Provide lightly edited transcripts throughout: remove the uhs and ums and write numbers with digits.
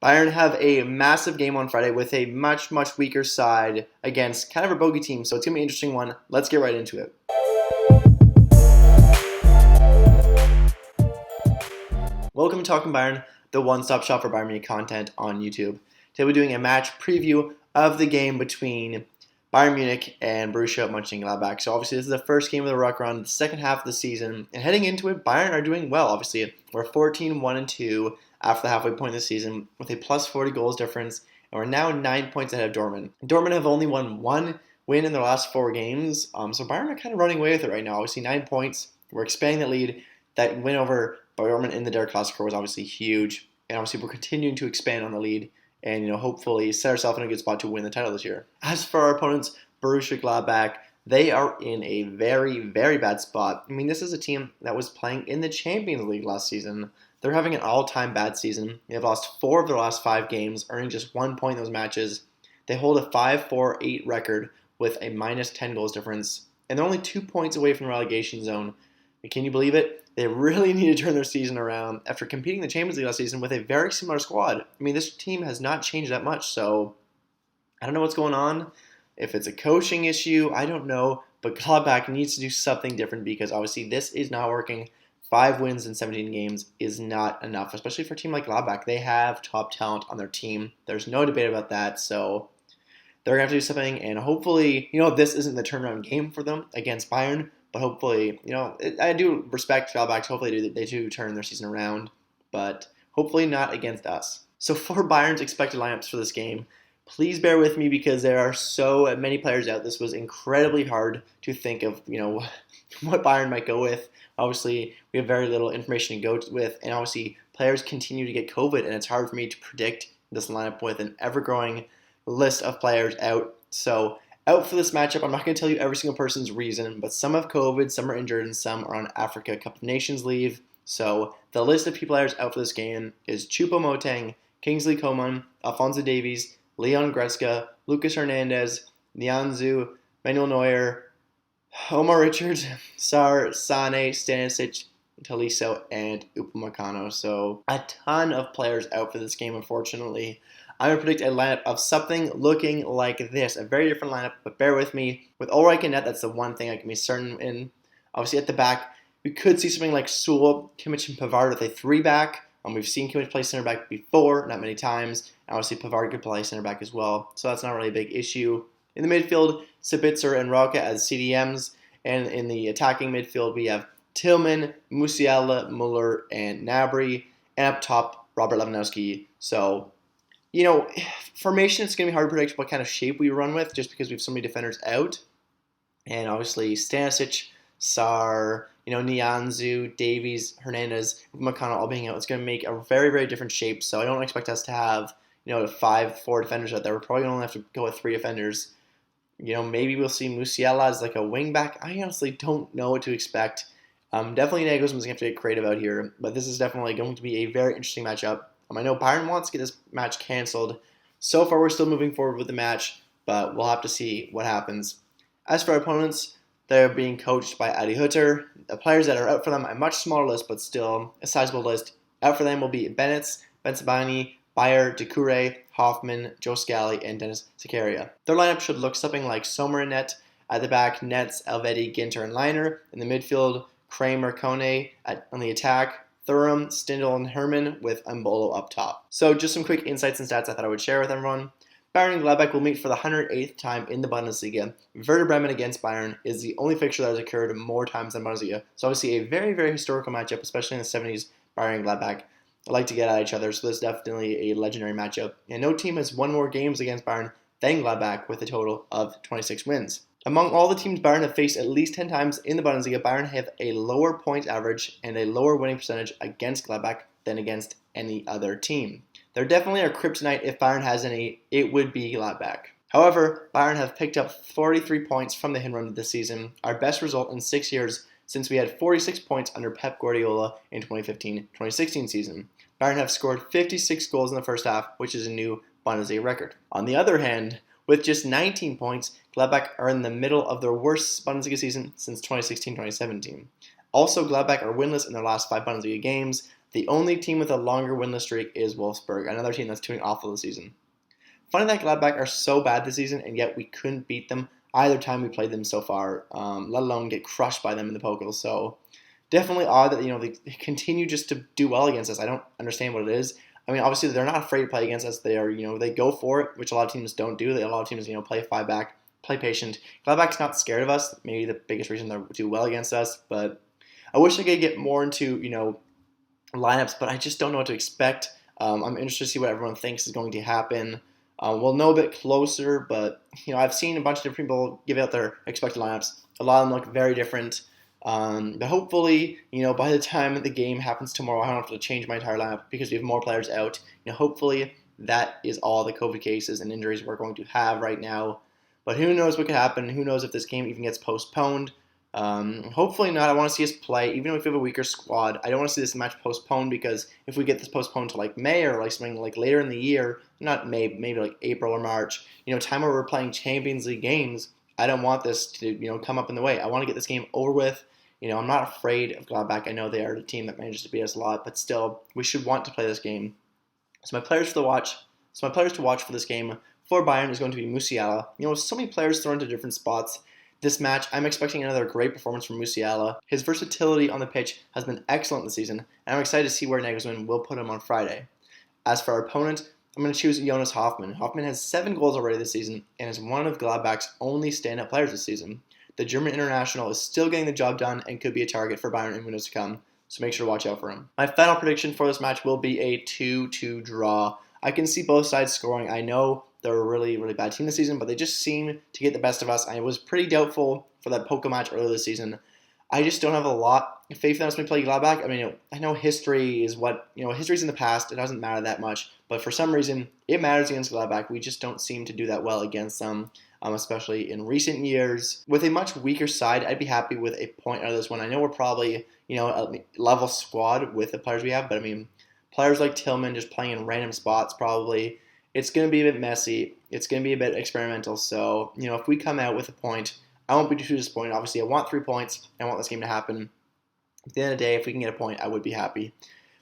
Bayern have a massive game on Friday with a much, much weaker side against kind of a bogey team, so it's going to be an interesting one. Let's get right into it. Welcome to Talking Bayern, the one-stop shop for Bayern Munich content on YouTube. Today we're doing a match preview of the game between Bayern Munich and Borussia Mönchengladbach. So obviously this is the first game of the ruck run, the second half of the season, and heading into it, Bayern are doing well. Obviously, we're 14-1-2 after the halfway point of the season with a plus 40 goals difference, and we're now 9 points ahead of Dortmund. Dortmund have only won one win in their last 4 games, so Bayern are kind of running away with it right now. Obviously 9 points, we're expanding that lead. That win over Dortmund in the Der Klassiker was obviously huge, and obviously we're continuing to expand on the lead and hopefully set ourselves in a good spot to win the title this year. As for our opponents, Borussia Gladbach, they are in a very, very bad spot. I mean, this is a team that was playing in the Champions League last season. They're having an all-time bad season. They've lost 4 of their last 5 games, earning just 1 point in those matches. They hold a 5-4-8 record with a minus 10 goals difference, and they're only 2 points away from the relegation zone. Can you believe it? They really need to turn their season around after competing in the Champions League last season with a very similar squad. I mean, this team has not changed that much, so I don't know what's going on. If it's a coaching issue, I don't know, but Gladbach needs to do something different because obviously this is not working. 5 wins in 17 games is not enough, especially for a team like Gladbach. They have top talent on their team. There's no debate about that, so they're going to have to do something, and hopefully, this isn't the turnaround game for them against Bayern. But hopefully, I do respect Gladbach. Hopefully they do turn their season around, but hopefully not against us. So for Bayern's expected lineups for this game, please bear with me because there are so many players out. This was incredibly hard to think of, what Bayern might go with. Obviously, we have very little information to go with, and obviously players continue to get COVID, and it's hard for me to predict this lineup with an ever-growing list of players out. So out for this matchup, I'm not going to tell you every single person's reason, but some have COVID, some are injured, and some are on Africa Cup of Nations leave. So the list of key players out for this game is Choupo-Moting, Kingsley Coman, Alphonso Davies, Leon Goretzka, Lucas Hernandez, Nianzou, Manuel Neuer, Omar Richards, Sarr, Sané, Stanisic, Tolisso, and Upamecano. So a ton of players out for this game, unfortunately. I'm going to predict a lineup of something looking like this. A very different lineup, but bear with me. With Ulreich in net, that's the one thing I can be certain in. Obviously, at the back, we could see something like Sewell, Kimmich, and Pavard with a 3-back. We've seen Kimmich play center back before, not many times. And obviously, Pavard could play center back as well, so that's not really a big issue. In the midfield, Sabitzer and Roca as CDMs. And in the attacking midfield, we have Tillman, Musiala, Muller, and Gnabry. And up top, Robert Lewandowski. So formation, it's going to be hard to predict what kind of shape we run with just because we have so many defenders out. And obviously, Stanisic, Sarr, Nianzou, Davies, Hernandez, McConnell all being out, it's going to make a very, very different shape. So I don't expect us to have, 5-4 defenders out there. We're probably going to have to go with 3 defenders. Maybe we'll see Musiala as like a wing back. I honestly don't know what to expect. Definitely Nagelsmann's going to have to get creative out here, but this is definitely going to be a very interesting matchup. I know Bayern wants to get this match canceled. So far, we're still moving forward with the match, but we'll have to see what happens. As for our opponents, they're being coached by Adi Hütter. The players that are out for them, a much smaller list, but still a sizable list. Out for them will be Benitz, Bensebaini, Bayer, Doucouré, Hoffman, Joe Scally, and Dennis Zakaria. Their lineup should look something like Sommer in net. At the back, Netz, Elvedi, Ginter, and Leiner. In the midfield, Kramer, Kone. On the attack, Thuram, Stindl, and Herman with Mbolo up top. So just some quick insights and stats I thought I would share with everyone. Bayern and Gladbach will meet for the 108th time in the Bundesliga. Werder Bremen against Bayern is the only fixture that has occurred more times than Bundesliga. So obviously a very, very historical matchup, especially in the 70s, Bayern and Gladbach like to get at each other, so this is definitely a legendary matchup. And no team has won more games against Bayern than Gladbach with a total of 26 wins. Among all the teams Bayern have faced at least 10 times in the Bundesliga, Bayern have a lower point average and a lower winning percentage against Gladbach than against any other team. They're definitely our kryptonite. If Bayern has any, it would be Gladbach. However, Bayern have picked up 43 points from the Hinrunde this season, our best result in 6 years since we had 46 points under Pep Guardiola in 2015-2016 season. Bayern have scored 56 goals in the first half, which is a new Bundesliga record. On the other hand, with just 19 points, Gladbach are in the middle of their worst Bundesliga season since 2016-2017. Also, Gladbach are winless in their last 5 Bundesliga games. The only team with a longer winless streak is Wolfsburg, another team that's doing awful this season. Funny that Gladbach are so bad this season, and yet we couldn't beat them either time we played them so far, let alone get crushed by them in the Pokal. So definitely odd that they continue just to do well against us. I don't understand what it is. I mean, obviously they're not afraid to play against us. They are, they go for it, which a lot of teams don't do. A lot of teams, play 5-back, play patient. Gladbach's not scared of us. Maybe the biggest reason they do well against us. But I wish I could get more into lineups, but I just don't know what to expect. I'm interested to see what everyone thinks is going to happen. We'll know a bit closer, but I've seen a bunch of different people give out their expected lineups. A lot of them look very different. But hopefully, by the time the game happens tomorrow, I don't have to change my entire lineup because we have more players out. Hopefully that is all the COVID cases and injuries we're going to have right now. But who knows what could happen? Who knows if this game even gets postponed? Hopefully not. I want to see us play, even if we have a weaker squad. I don't want to see this match postponed because if we get this postponed to like May or like something like later in the year, not May, maybe like April or March, time where we're playing Champions League games, I don't want this to come up in the way. I want to get this game over with. I'm not afraid of Gladbach. I know they are the team that manages to beat us a lot, but still, we should want to play this game. So my players to watch for this game for Bayern is going to be Musiala. So many players thrown into different spots. This match, I'm expecting another great performance from Musiala. His versatility on the pitch has been excellent this season, and I'm excited to see where Nagelsmann will put him on Friday. As for our opponent, I'm going to choose Jonas Hoffmann. Hoffmann has 7 goals already this season and is one of Gladbach's only standout players this season. The German international is still getting the job done and could be a target for Bayern in windows to come, so make sure to watch out for him. My final prediction for this match will be a 2-2 draw. I can see both sides scoring. I know they're a really, really bad team this season, but they just seem to get the best of us. I was pretty doubtful for that Pokal match earlier this season. I just don't have a lot of faith in us when we play Gladbach. I mean, I know history is history's in the past. It doesn't matter that much. But for some reason, it matters against Gladbach. We just don't seem to do that well against them, especially in recent years. With a much weaker side, I'd be happy with a point out of this one. I know we're probably, a level squad with the players we have, but I mean, players like Tillman just playing in random spots probably. It's going to be a bit messy. It's going to be a bit experimental. So, if we come out with a point, I won't be too disappointed. Obviously, I want 3 points. I want this game to happen. At the end of the day, if we can get a point, I would be happy.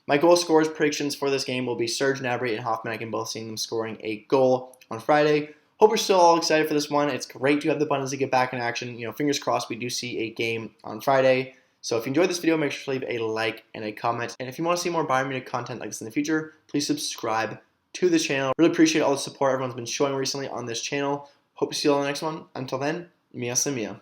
My goal scorers predictions for this game will be Serge Gnabry and Hoffman. I can both see them scoring a goal on Friday. Hope you're still all excited for this one. It's great to have the Bundesliga get back in action. Fingers crossed we do see a game on Friday. So if you enjoyed this video, make sure to leave a like and a comment. And if you want to see more Bayern Munich content like this in the future, please subscribe to the channel. Really appreciate all the support everyone's been showing recently on this channel. Hope to see you all in the next one. Until then, Mia Samia.